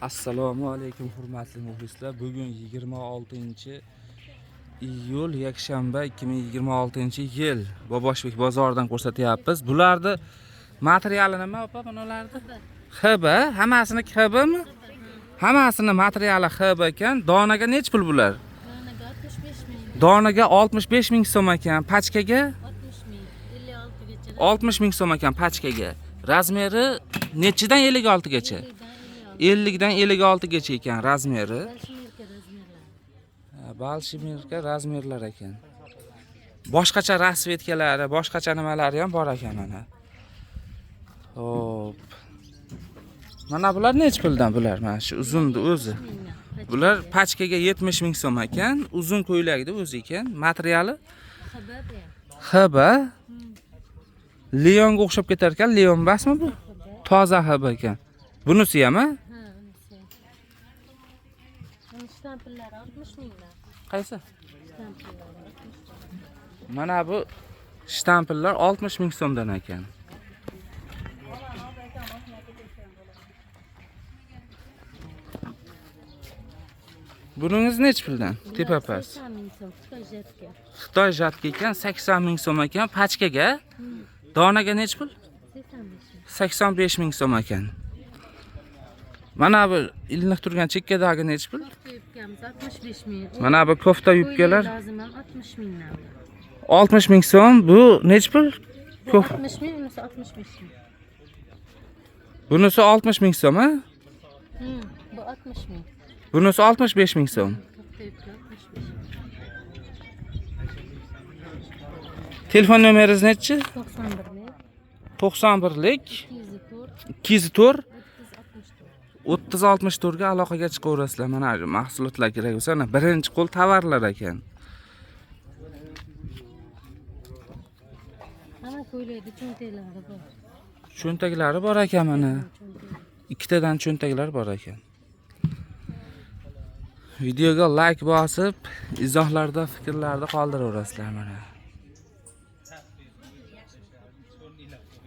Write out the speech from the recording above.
Assalomu alaykum hurmatli muxlislar. Bugun 26-iyul yakshanba 2026-yil Boboshbek bozoridan ko'rsatyapmiz. Bularni materiali nima opa bularni? XB, hammasini XBmi? Hammasini materiali XB ekan. Donaga nech pul bular? Donaga 65 ming so'm ekan, pachkaga 60 ming so'm ekan pachkaga. Razmeri nechidan 56 gacha? 50 dan 56 gacha ekan razmeri. Balshimirka razmerlar ekan. Boshqacha rasvetkalari, boshqacha nimalari ham bor ekan mana. Xo'p. Mana bular nech puldan bular? Mana shu uzunni o'zi. Bular pachkaga 70 ming so'm ekan, uzun ko'ylakda o'zi ekan. Materiali XB. Leonga o'xshab ketar ekan, Leon basmi bu? Toza XB ekan. Bunisi ham a? Shtampillar 60 mingdan. Qaysi? Mana bu shtampillar 60 ming so'mdan ekan. Buningiz nech puldan? Tepapas. Xitoy jatka ekan, 80 ming so'm ekan pachkaga. Donaga nech pul? 85 ming so'm ekan. Mana bu ilinib turgan chekkadagi nech pul? 65 ming. Mana bu kofta yubkalar Lozim ham 60 mingdan. 60 ming so'm. Bu nech pul? 60 ming, bunisi 65 ming. Bunisi 60 ming so'm, ha? Bu 60 ming. Bunisi 65 ming so'm. Telefon nomeringiz nechi? 91lik 204 3064 ga aloqaga chiqaverasizlar. Mana shu mahsulotlar kerak bo'lsa, birinchi qo'l tovarlar ekan. Mana ko'ylakda cho'ntaklari bor. Cho'ntaklari bor ekan mana. Ikkitadan cho'ntaklar bor ekan. Videoga like bosib, izohlarda fikrlarni qoldiraverasizlar mana.